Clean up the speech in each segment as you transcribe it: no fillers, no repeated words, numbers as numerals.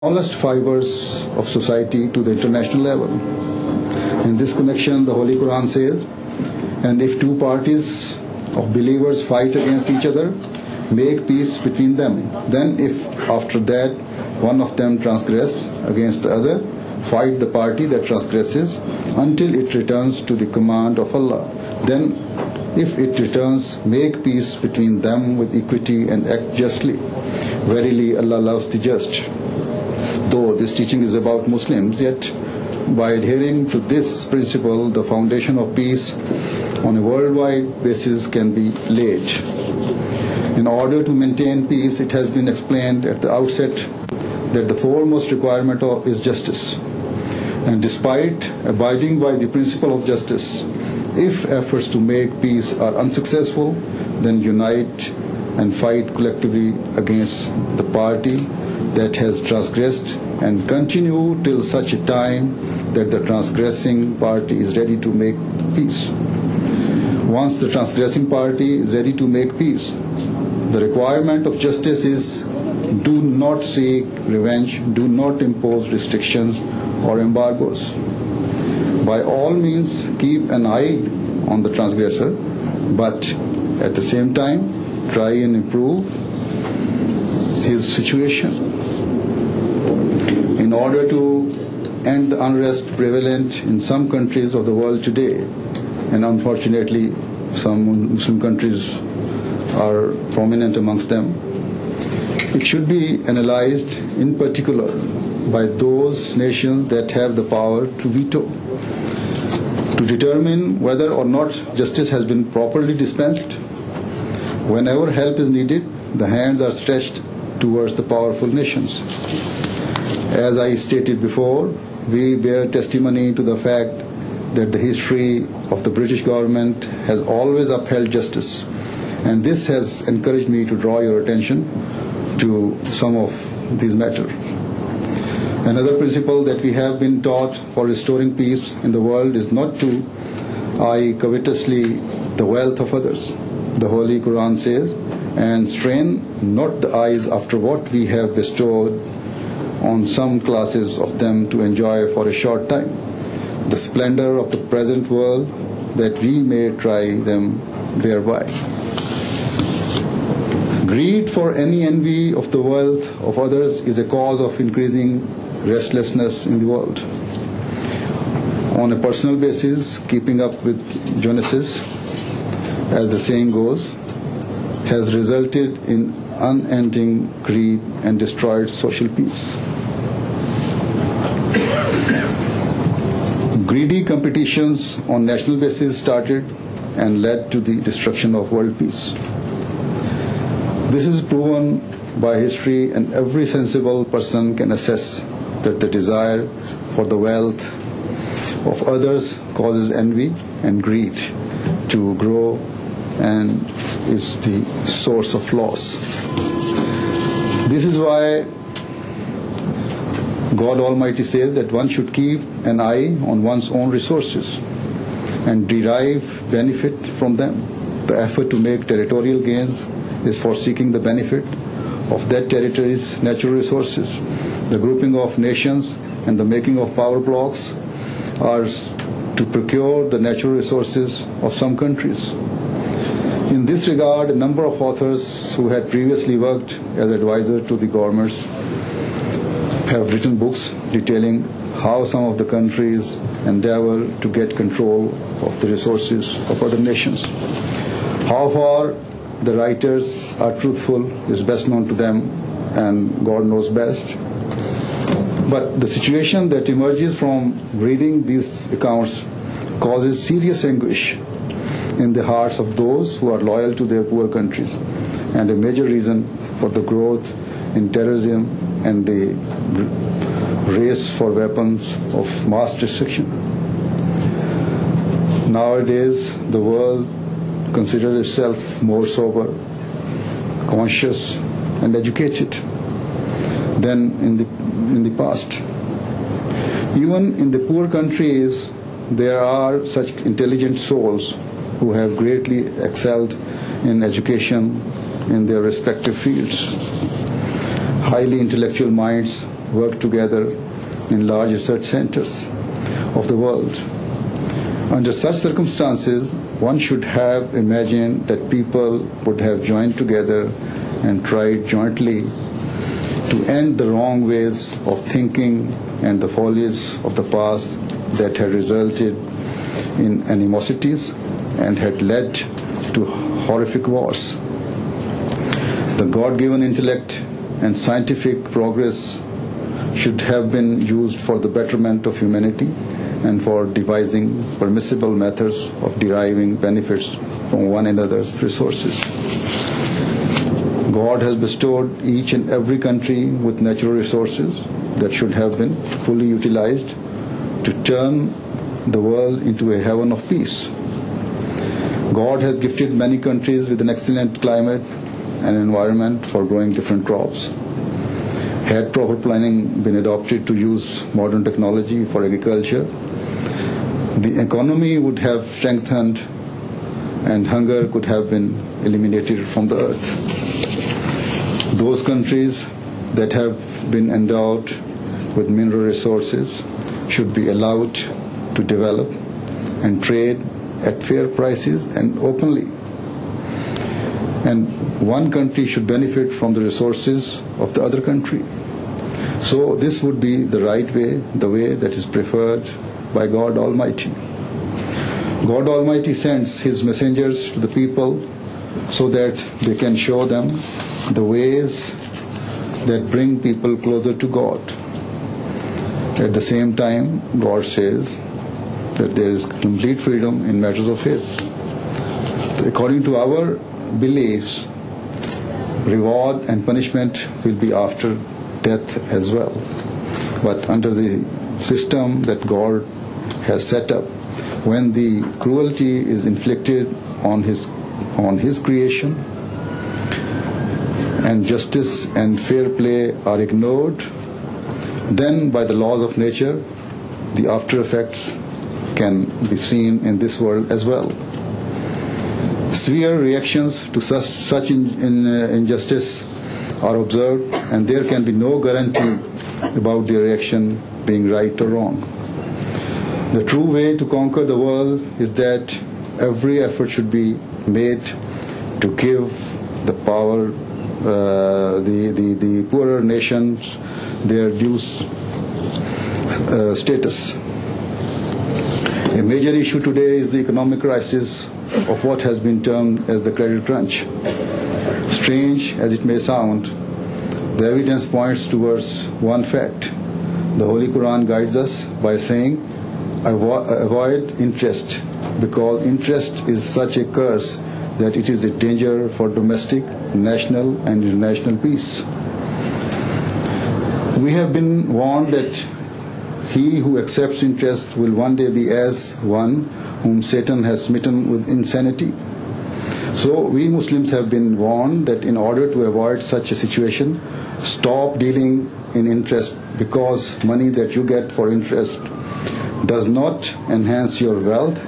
smallest fibers of society to the international level. In this connection, the Holy Quran says, and if two parties of believers fight against each other, make peace between them. Then if after that one of them transgress against the other, fight the party that transgresses until it returns to the command of Allah. Then if it returns, make peace between them with equity and act justly. Verily Allah loves the just. Though this teaching is about Muslims, yet by adhering to this principle, the foundation of peace on a worldwide basis can be laid. In order to maintain peace, it has been explained at the outset that the foremost requirement is justice. And despite abiding by the principle of justice, if efforts to make peace are unsuccessful, then unite and fight collectively against the party that has transgressed and continue till such a time that the transgressing party is ready to make peace. Once the transgressing party is ready to make peace, the requirement of justice is do not seek revenge, do not impose restrictions or embargoes. By all means, keep an eye on the transgressor, but at the same time, try and improve his situation. In order to end the unrest prevalent in some countries of the world today, and unfortunately some Muslim countries are prominent amongst them, it should be analyzed in particular by those nations that have the power to veto, to determine whether or not justice has been properly dispensed. Whenever help is needed, the hands are stretched towards the powerful nations. As I stated before, we bear testimony to the fact that the history of the British government has always upheld justice, and this has encouraged me to draw your attention to some of these matters. Another principle that we have been taught for restoring peace in the world is not to eye covetously the wealth of others. The Holy Quran says, and strain not the eyes after what we have bestowed on some classes of them to enjoy for a short time the splendor of the present world, that we may try them thereby. Greed for any envy of the wealth of others is a cause of increasing restlessness in the world. On a personal basis, keeping up with Joneses, as the saying goes, has resulted in unending greed and destroyed social peace. Greedy competitions on national basis started and led to the destruction of world peace. This is proven by history, and every sensible person can assess that the desire for the wealth of others causes envy and greed to grow and is the source of loss. This is why God Almighty says that one should keep an eye on one's own resources and derive benefit from them. The effort to make territorial gains is for seeking the benefit of that territory's natural resources. The grouping of nations and the making of power blocks are to procure the natural resources of some countries. In this regard, a number of authors who had previously worked as advisors to the governments have written books detailing how some of the countries endeavor to get control of the resources of other nations. How far the writers are truthful is best known to them, and God knows best. But the situation that emerges from reading these accounts causes serious anguish in the hearts of those who are loyal to their poor countries, and a major reason for the growth in terrorism and the race for weapons of mass destruction. Nowadays, the world considers itself more sober, conscious, and educated than in the past. Even in the poor countries, there are such intelligent souls who have greatly excelled in education in their respective fields. Highly intellectual minds work together in large research centers of the world. Under such circumstances, one should have imagined that people would have joined together and tried jointly to end the wrong ways of thinking and the follies of the past that had resulted in animosities and had led to horrific wars. The God-given intellect and scientific progress should have been used for the betterment of humanity and for devising permissible methods of deriving benefits from one another's resources. God has bestowed each and every country with natural resources that should have been fully utilized to turn the world into a heaven of peace. God has gifted many countries with an excellent climate and environment for growing different crops. Had proper planning been adopted to use modern technology for agriculture, the economy would have strengthened and hunger could have been eliminated from the earth. Those countries that have been endowed with mineral resources should be allowed to develop and trade at fair prices and openly. And one country should benefit from the resources of the other country. So this would be the right way, the way that is preferred by God Almighty. God Almighty sends His messengers to the people so that they can show them the ways that bring people closer to God. At the same time, God says that there is complete freedom in matters of faith. According to our beliefs, reward and punishment will be after death as well. But under the system that God has set up, when the cruelty is inflicted on his creation and justice and fair play are ignored, then by the laws of nature, the after effects can be seen in this world as well. Severe reactions to such injustice are observed, and there can be no guarantee about their reaction being right or wrong. The true way to conquer the world is that every effort should be made to give the power, the poorer nations their due status. A major issue today is the economic crisis of what has been termed as the credit crunch. Strange as it may sound, the evidence points towards one fact. The Holy Quran guides us by saying, avoid interest, because interest is such a curse that it is a danger for domestic, national, and international peace. We have been warned that he who accepts interest will one day be as one whom Satan has smitten with insanity. So we Muslims have been warned that in order to avoid such a situation, stop dealing in interest, because money that you get for interest does not enhance your wealth,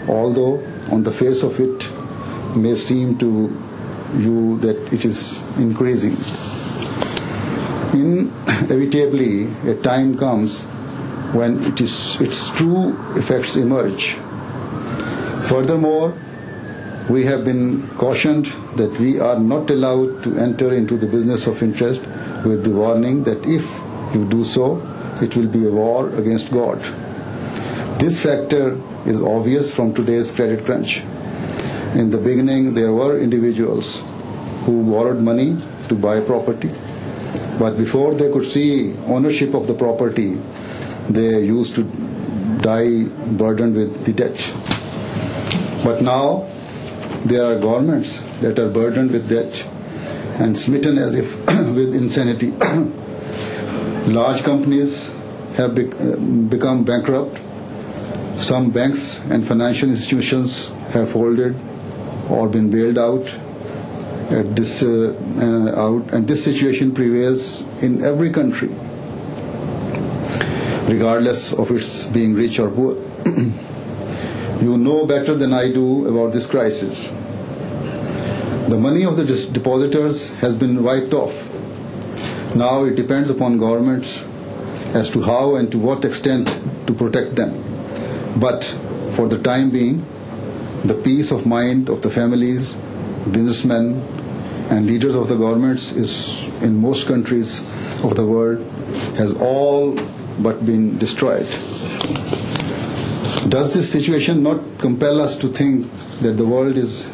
although on the face of it may seem to you that it is increasing. Inevitably, a time comes when its true effects emerge. Furthermore, we have been cautioned that we are not allowed to enter into the business of interest with the warning that if you do so, it will be a war against God. This factor is obvious from today's credit crunch. In the beginning, there were individuals who borrowed money to buy property, but before they could see ownership of the property, they used to die burdened with the debt. But now, there are governments that are burdened with debt and smitten as if with insanity. Large companies have become bankrupt. Some banks and financial institutions have folded or been bailed out. And this situation prevails in every country, regardless of its being rich or poor. You know better than I do about this crisis. The money of the depositors has been wiped off. Now it depends upon governments as to how and to what extent to protect them. But for the time being, the peace of mind of the families, businessmen, and leaders of the governments is in most countries of the world has all but been destroyed. Does this situation not compel us to think that the world is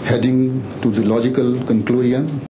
heading to the logical conclusion